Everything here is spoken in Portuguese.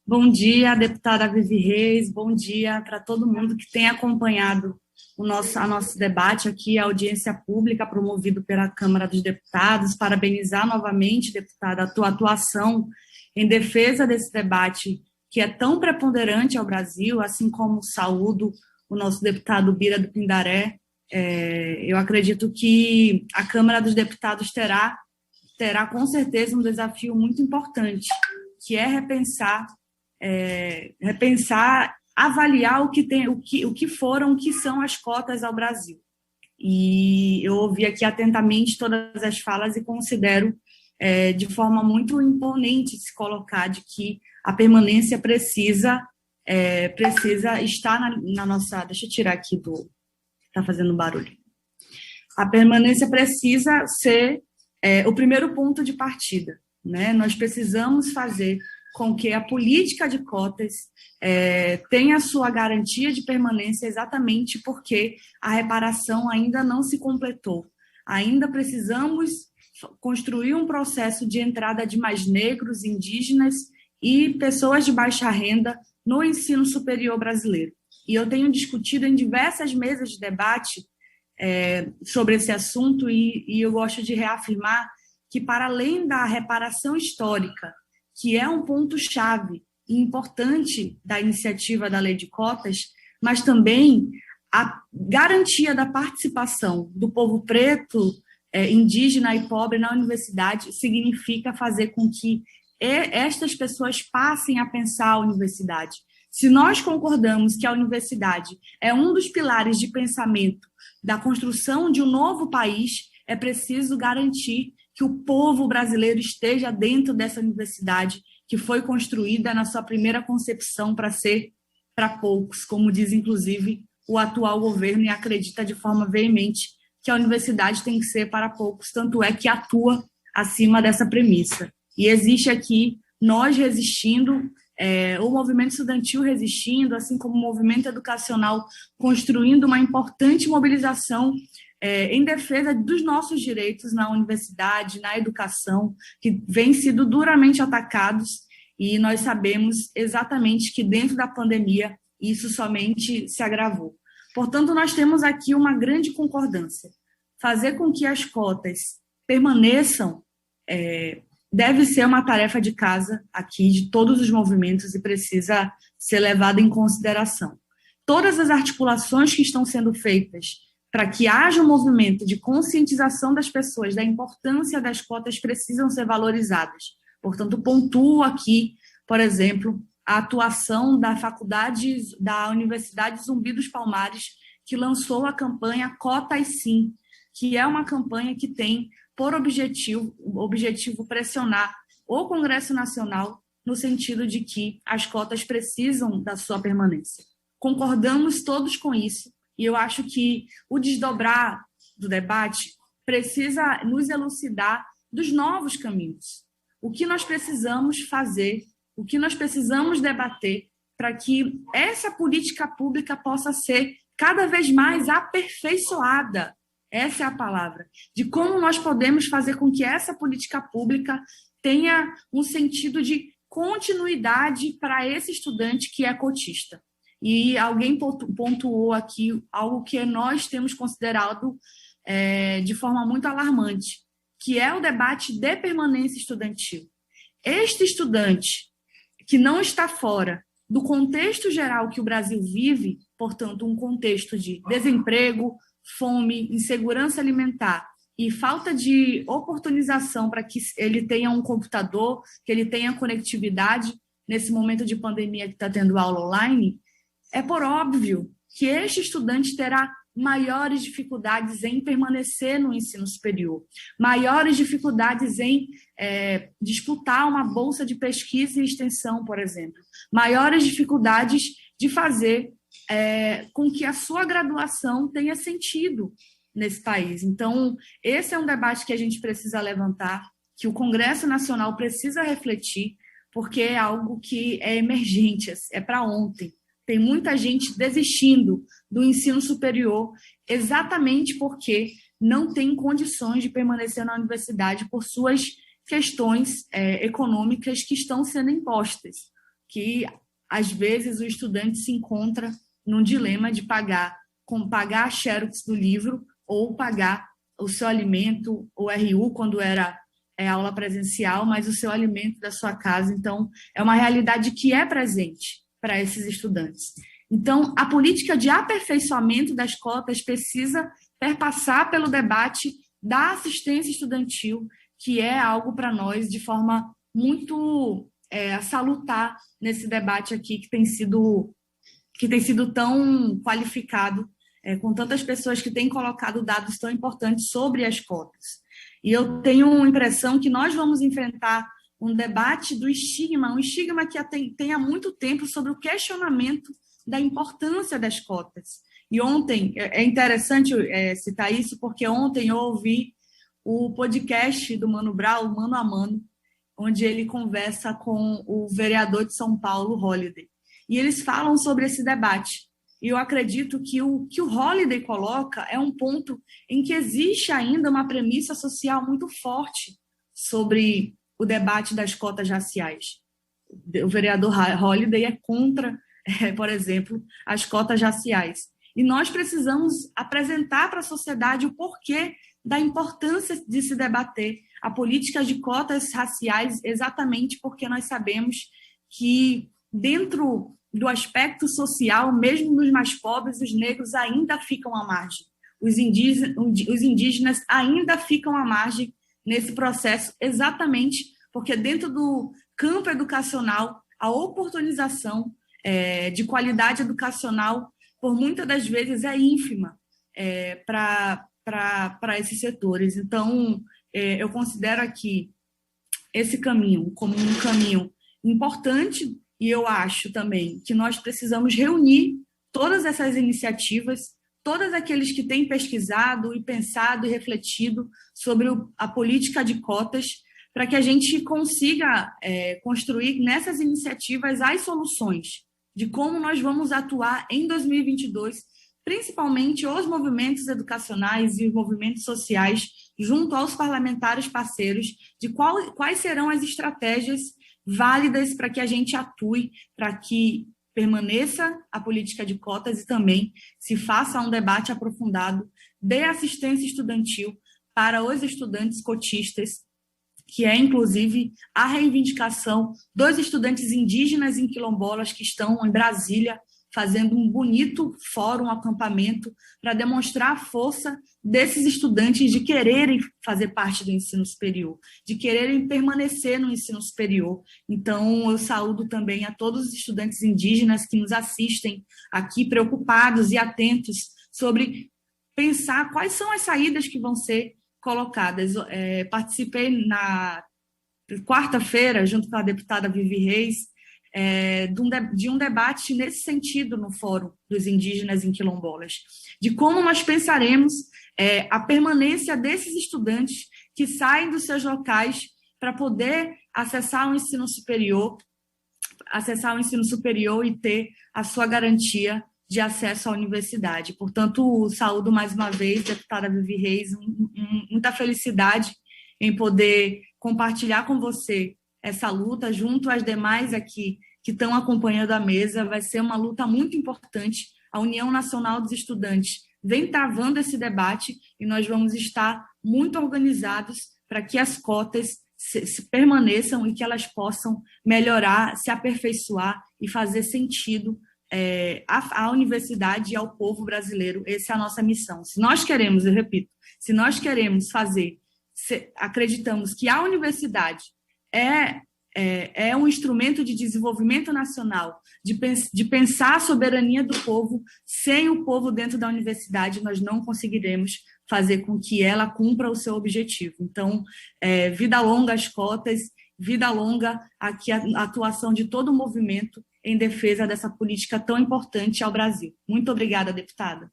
Bom dia, deputada Vivi Reis. Bom dia para todo mundo que tem acompanhado a nosso debate aqui, a audiência pública promovido pela Câmara dos Deputados. Parabenizar novamente, deputada, a tua atuação em defesa desse debate que é tão preponderante ao Brasil, assim como saúdo o nosso deputado Bira do Pindaré. Eu acredito que a Câmara dos Deputados terá com certeza um desafio muito importante, que é repensar, avaliar o que são as cotas ao Brasil. E eu ouvi aqui atentamente todas as falas e considero de forma muito imponente se colocar de que a permanência precisa estar na nossa. Deixa eu tirar aqui do. Está fazendo barulho. A permanência precisa ser o primeiro ponto de partida, né? Nós precisamos fazer com que a política de cotas tenha sua garantia de permanência exatamente porque a reparação ainda não se completou. Ainda precisamos construir um processo de entrada de mais negros, indígenas e pessoas de baixa renda no ensino superior brasileiro. E eu tenho discutido em diversas mesas de debate sobre esse assunto e eu gosto de reafirmar que, para além da reparação histórica, que é um ponto-chave e importante da iniciativa da Lei de Cotas, mas também a garantia da participação do povo preto, indígena e pobre na universidade significa fazer com que estas pessoas passem a pensar a universidade. Se nós concordamos que a universidade é um dos pilares de pensamento da construção de um novo país, é preciso garantir que o povo brasileiro esteja dentro dessa universidade que foi construída na sua primeira concepção para ser para poucos, como diz, inclusive, o atual governo, e acredita de forma veemente que a universidade tem que ser para poucos, tanto é que atua acima dessa premissa. E existe aqui nós resistindo, o movimento estudantil resistindo, assim como o movimento educacional construindo uma importante mobilização em defesa dos nossos direitos na universidade, na educação, que vêm sido duramente atacados, e nós sabemos exatamente que dentro da pandemia isso somente se agravou. Portanto, nós temos aqui uma grande concordância. Fazer com que as cotas permaneçam deve ser uma tarefa de casa aqui de todos os movimentos e precisa ser levada em consideração. Todas as articulações que estão sendo feitas para que haja um movimento de conscientização das pessoas da importância das cotas precisam ser valorizadas. Portanto, pontuo aqui, por exemplo, a atuação da Universidade Zumbi dos Palmares, que lançou a campanha Cotas Sim, que é uma campanha que tem por objetivo pressionar o Congresso Nacional no sentido de que as cotas precisam da sua permanência. Concordamos todos com isso, e eu acho que o desdobrar do debate precisa nos elucidar dos novos caminhos. O que nós precisamos fazer, o que nós precisamos debater para que essa política pública possa ser cada vez mais aperfeiçoada. Essa é a palavra. De como nós podemos fazer com que essa política pública tenha um sentido de continuidade para esse estudante que é cotista. E alguém pontuou aqui algo que nós temos considerado de forma muito alarmante, que é o debate de permanência estudantil. Este estudante que não está fora do contexto geral que o Brasil vive, portanto, um contexto de desemprego, fome, insegurança alimentar e falta de oportunização para que ele tenha um computador, que ele tenha conectividade nesse momento de pandemia que está tendo aula online, é por óbvio que este estudante terá maiores dificuldades em permanecer no ensino superior, maiores dificuldades em disputar uma bolsa de pesquisa e extensão, por exemplo, maiores dificuldades de fazer com que a sua graduação tenha sentido nesse país. Então, esse é um debate que a gente precisa levantar, que o Congresso Nacional precisa refletir, porque é algo que é emergente, é para ontem. Tem muita gente desistindo do ensino superior exatamente porque não tem condições de permanecer na universidade por suas questões econômicas que estão sendo impostas. que, às vezes, o estudante se encontra num dilema de pagar a xerox do livro ou pagar o seu alimento, o RU, quando era aula presencial, mas o seu alimento da sua casa. Então, é uma realidade que é presente para esses estudantes. Então, a política de aperfeiçoamento das cotas precisa perpassar pelo debate da assistência estudantil, que é algo para nós de forma muito salutar nesse debate aqui que tem sido tão qualificado, com tantas pessoas que têm colocado dados tão importantes sobre as cotas. E eu tenho a impressão que nós vamos enfrentar um debate do estigma, um estigma que tem há muito tempo sobre o questionamento da importância das cotas. E ontem, é interessante citar isso, porque ontem eu ouvi o podcast do Mano Brown, Mano a Mano, onde ele conversa com o vereador de São Paulo, Holliday. E eles falam sobre esse debate. E eu acredito que o Holliday coloca é um ponto em que existe ainda uma premissa social muito forte sobre o debate das cotas raciais. O vereador Holliday é contra, por exemplo, as cotas raciais. E nós precisamos apresentar para a sociedade o porquê da importância de se debater a política de cotas raciais, exatamente porque nós sabemos que, dentro do aspecto social, mesmo nos mais pobres, os negros ainda ficam à margem. Os indígenas ainda ficam à margem nesse processo, exatamente porque, dentro do campo educacional, a oportunização de qualidade educacional, por muitas das vezes, é ínfima para esses setores. Então, eu considero aqui esse caminho como um caminho importante, e eu acho também que nós precisamos reunir todas essas iniciativas, todos aqueles que têm pesquisado e pensado e refletido sobre a política de cotas, para que a gente consiga construir nessas iniciativas as soluções de como nós vamos atuar em 2022, principalmente os movimentos educacionais e os movimentos sociais, junto aos parlamentares parceiros, de quais serão as estratégias válidas para que a gente atue, para que permaneça a política de cotas e também se faça um debate aprofundado de assistência estudantil para os estudantes cotistas, que é, inclusive, a reivindicação dos estudantes indígenas em quilombolas que estão em Brasília fazendo um bonito fórum, acampamento, para demonstrar a força desses estudantes de quererem fazer parte do ensino superior, de quererem permanecer no ensino superior. Então, eu saúdo também a todos os estudantes indígenas que nos assistem aqui, preocupados e atentos sobre pensar quais são as saídas que vão ser colocadas. Participei na quarta-feira, junto com a deputada Vivi Reis, de um debate nesse sentido no Fórum dos Indígenas em Quilombolas, de como nós pensaremos a permanência desses estudantes que saem dos seus locais para poder acessar o ensino superior e ter a sua garantia de acesso à universidade. Portanto, saúdo mais uma vez, deputada Vivi Reis, muita felicidade em poder compartilhar com você essa luta junto às demais aqui que estão acompanhando a mesa. Vai ser uma luta muito importante. A União Nacional dos Estudantes vem travando esse debate e nós vamos estar muito organizados para que as cotas se permaneçam e que elas possam melhorar, se aperfeiçoar e fazer sentido à universidade e ao povo brasileiro. Essa é a nossa missão. Se nós queremos, eu repito, se nós queremos acreditamos que a universidade é um instrumento de desenvolvimento nacional, de pensar a soberania do povo. Sem o povo dentro da universidade, nós não conseguiremos fazer com que ela cumpra o seu objetivo. Então, vida longa às cotas, vida longa aqui a atuação de todo o movimento em defesa dessa política tão importante ao Brasil. Muito obrigada, deputada.